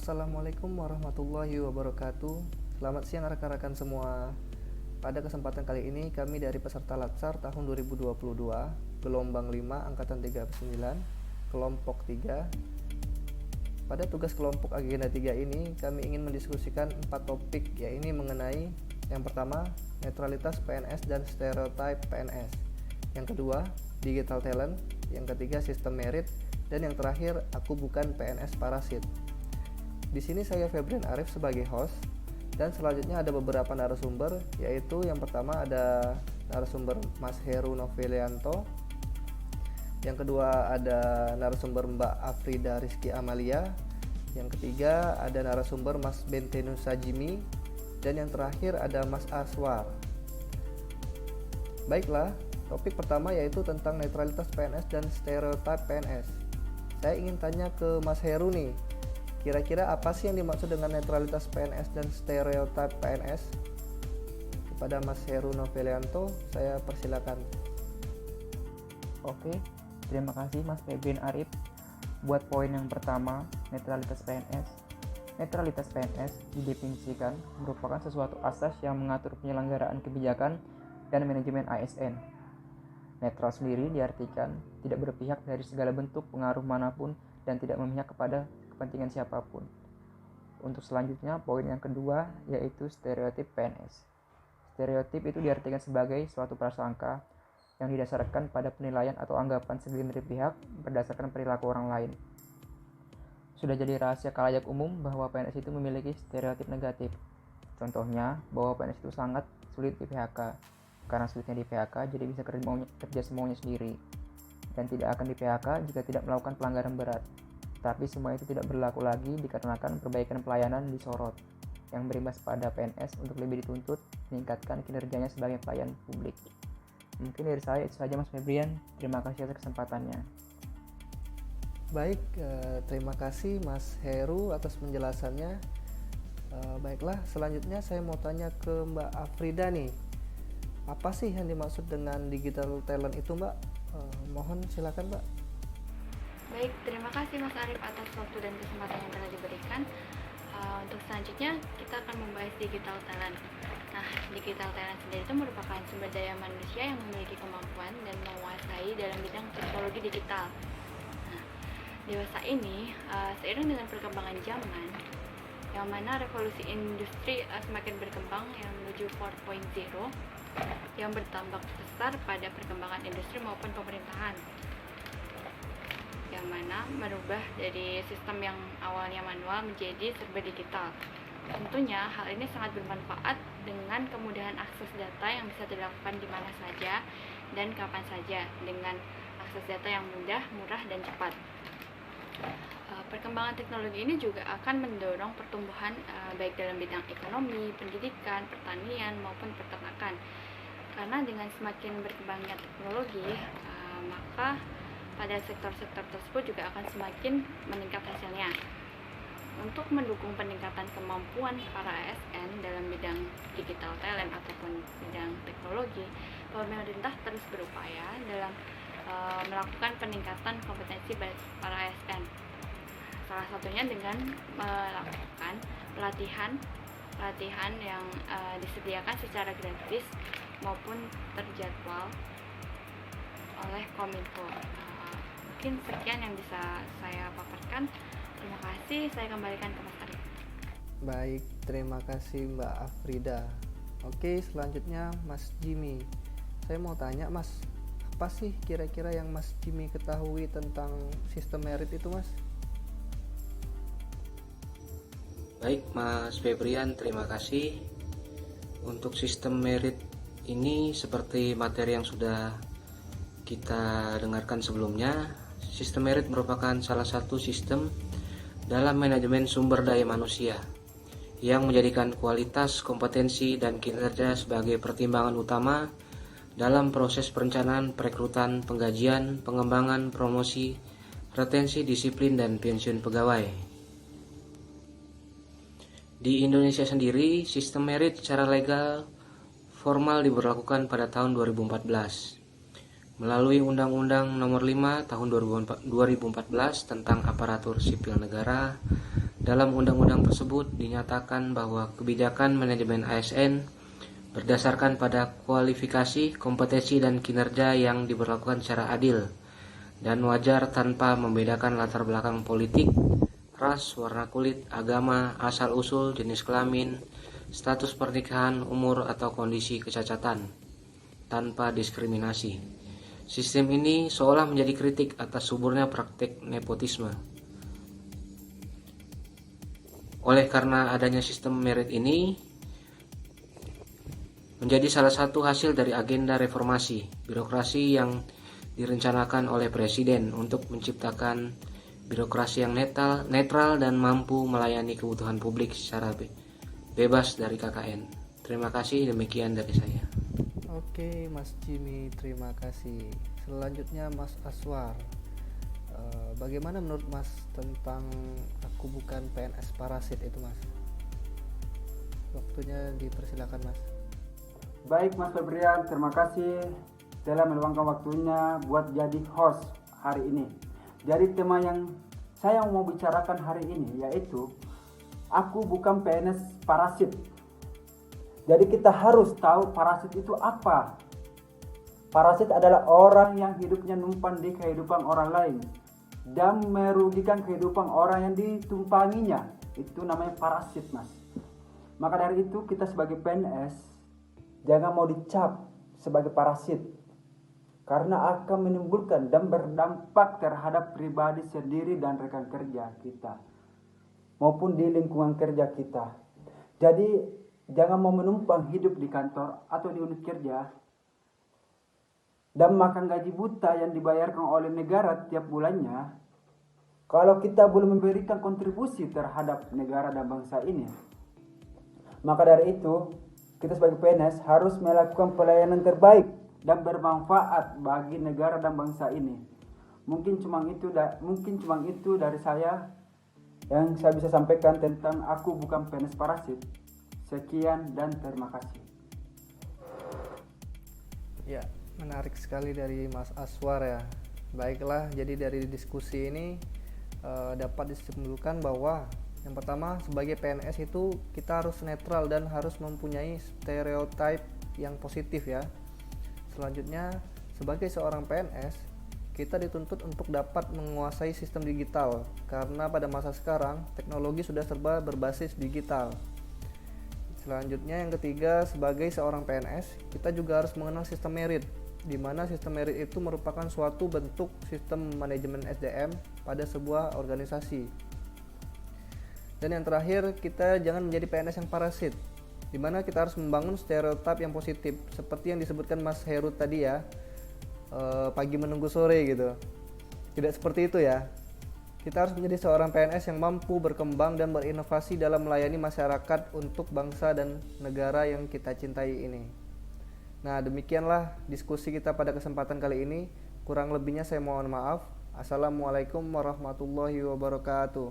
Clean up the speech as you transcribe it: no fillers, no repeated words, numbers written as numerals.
Assalamualaikum warahmatullahi wabarakatuh. Selamat siang rekan-rekan semua. Pada kesempatan kali ini kami dari peserta Latsar tahun 2022, gelombang 5 angkatan 39, kelompok 3. Pada tugas kelompok agenda 3 ini kami ingin mendiskusikan 4 topik, yaitu mengenai yang pertama, netralitas PNS dan stereotype PNS. Yang kedua, digital talent. Yang ketiga, sistem merit. Dan yang terakhir, aku bukan PNS parasit. Di sini saya Febrian Arif sebagai host, dan selanjutnya ada beberapa narasumber, yaitu yang pertama ada narasumber Mas Heru Novelianto, yang kedua ada narasumber Mbak Afrida Rizky Amalia, yang ketiga ada narasumber Mas Bentenu Sajimi, dan yang terakhir ada Mas Aswar. Baiklah, topik pertama yaitu tentang netralitas PNS dan stereotip PNS. Saya ingin tanya ke Mas Heru nih, kira-kira apa sih yang dimaksud dengan netralitas PNS dan stereotip PNS? Kepada Mas Heru Novelianto, saya persilakan. Oke, terima kasih Mas Febrian Arif. Buat poin yang pertama, netralitas PNS. Netralitas PNS didefinisikan merupakan sesuatu asas yang mengatur penyelenggaraan kebijakan dan manajemen ASN. Netral sendiri diartikan tidak berpihak dari segala bentuk pengaruh manapun dan tidak memihak kepada kepentingan siapapun. Untuk selanjutnya, poin yang kedua yaitu stereotip PNS. Stereotip itu diartikan sebagai suatu prasangka yang didasarkan pada penilaian atau anggapan segelintir pihak berdasarkan perilaku orang lain. Sudah jadi rahasia khalayak umum bahwa PNS itu memiliki stereotip negatif. Contohnya, bahwa PNS itu sangat sulit di PHK. Karena sulitnya di PHK, jadi bisa kerja semaunya sendiri. Dan tidak akan di PHK jika tidak melakukan pelanggaran berat. Tapi semua itu tidak berlaku lagi dikarenakan perbaikan pelayanan disorot, yang berimbas pada PNS untuk lebih dituntut meningkatkan kinerjanya sebagai pelayan publik. Mungkin dari saya itu saja Mas Febrian. Terima kasih atas kesempatannya. Baik, terima kasih Mas Heru atas penjelasannya. Baiklah, selanjutnya saya mau tanya ke Mbak Afrida nih. Apa sih yang dimaksud dengan digital talent itu, Mbak? Mohon silakan, Mbak. Baik, terima kasih Mas Arif atas waktu dan kesempatan yang telah diberikan. Untuk selanjutnya kita akan membahas digital talent. Nah, digital talent sendiri itu merupakan sumber daya manusia yang memiliki kemampuan dan menguasai dalam bidang teknologi digital. Nah, dewasa ini seiring dengan perkembangan zaman, yang mana revolusi industri semakin berkembang yang menuju 4.0, yang berdampak besar pada perkembangan industri maupun pemerintahan, yang mana merubah dari sistem yang awalnya manual menjadi serba digital. Tentunya hal ini sangat bermanfaat dengan kemudahan akses data yang bisa dilakukan di mana saja dan kapan saja dengan akses data yang mudah, murah, dan cepat. Perkembangan teknologi ini juga akan mendorong pertumbuhan baik dalam bidang ekonomi, pendidikan, pertanian, maupun peternakan. Karena dengan semakin berkembangnya teknologi, maka pada sektor-sektor tersebut juga akan semakin meningkat hasilnya. Untuk mendukung peningkatan kemampuan para ASN dalam bidang digital talent ataupun bidang teknologi, pemerintah terus berupaya dalam melakukan peningkatan kompetensi para ASN. Salah satunya dengan melakukan pelatihan yang disediakan secara gratis maupun terjadwal oleh Kominfo. Mungkin sekian yang bisa saya paparkan. Terima kasih, saya kembalikan ke Mas Arif. Baik, terima kasih Mbak Afrida. Oke, selanjutnya Mas Jimmy. Saya mau tanya Mas, apa sih kira-kira yang Mas Jimmy ketahui tentang sistem merit itu, Mas? Baik Mas Febrian, terima kasih. Untuk sistem merit ini seperti materi yang sudah kita dengarkan sebelumnya, sistem merit merupakan salah satu sistem dalam manajemen sumber daya manusia yang menjadikan kualitas, kompetensi, dan kinerja sebagai pertimbangan utama dalam proses perencanaan, perekrutan, penggajian, pengembangan, promosi, retensi, disiplin, dan pensiun pegawai. Di Indonesia sendiri, sistem merit secara legal formal diberlakukan pada tahun 2014 melalui Undang-Undang Nomor 5 Tahun 2014 tentang Aparatur Sipil Negara Dalam undang-undang tersebut dinyatakan bahwa kebijakan manajemen ASN berdasarkan pada kualifikasi, kompetensi, dan kinerja yang diberlakukan secara adil dan wajar tanpa membedakan latar belakang politik, ras, warna kulit, agama, asal-usul, jenis kelamin, status pernikahan, umur, atau kondisi kecacatan, tanpa diskriminasi. Sistem ini seolah menjadi kritik atas suburnya praktik nepotisme. Oleh karena adanya sistem merit ini menjadi salah satu hasil dari agenda reformasi birokrasi yang direncanakan oleh Presiden untuk menciptakan birokrasi yang netral dan mampu melayani kebutuhan publik secara bebas dari KKN. Terima kasih, demikian dari saya. Oke Mas Jimmy, terima kasih. Selanjutnya Mas Aswar, bagaimana menurut Mas tentang aku bukan PNS parasit itu Mas? Waktunya dipersilakan Mas. Baik Mas Febrian, terima kasih telah meluangkan waktunya buat jadi host hari ini. Jadi tema yang saya mau bicarakan hari ini yaitu aku bukan PNS parasit. Jadi kita harus tahu parasit itu apa. Parasit adalah orang yang hidupnya numpang di kehidupan orang lain dan merugikan kehidupan orang yang ditumpanginya. Itu namanya parasit, Mas. Maka dari itu kita sebagai PNS jangan mau dicap sebagai parasit, karena akan menimbulkan dan berdampak terhadap pribadi sendiri dan rekan kerja kita maupun di lingkungan kerja kita. Jadi jangan mau menumpang hidup di kantor atau di unit kerja dan makan gaji buta yang dibayarkan oleh negara tiap bulannya kalau kita belum memberikan kontribusi terhadap negara dan bangsa ini. Maka dari itu kita sebagai PNS harus melakukan pelayanan terbaik dan bermanfaat bagi negara dan bangsa ini. Mungkin cuma itu dari saya yang saya bisa sampaikan tentang aku bukan PNS parasit. Sekian dan terima kasih. Ya, menarik sekali dari Mas Aswar ya. Baiklah, jadi dari diskusi ini dapat disimpulkan bahwa yang pertama, sebagai PNS itu kita harus netral dan harus mempunyai stereotip yang positif ya. Selanjutnya, sebagai seorang PNS, kita dituntut untuk dapat menguasai sistem digital karena pada masa sekarang teknologi sudah serba berbasis digital. Selanjutnya yang ketiga, sebagai seorang PNS, kita juga harus mengenal sistem merit, di mana sistem merit itu merupakan suatu bentuk sistem manajemen SDM pada sebuah organisasi. Dan yang terakhir, kita jangan menjadi PNS yang parasit, di mana kita harus membangun stereotip yang positif, seperti yang disebutkan Mas Heru tadi ya, pagi menunggu sore gitu. Tidak seperti itu ya. Kita harus menjadi seorang PNS yang mampu berkembang dan berinovasi dalam melayani masyarakat untuk bangsa dan negara yang kita cintai ini. Nah, demikianlah diskusi kita pada kesempatan kali ini. Kurang lebihnya saya mohon maaf. Assalamualaikum warahmatullahi wabarakatuh.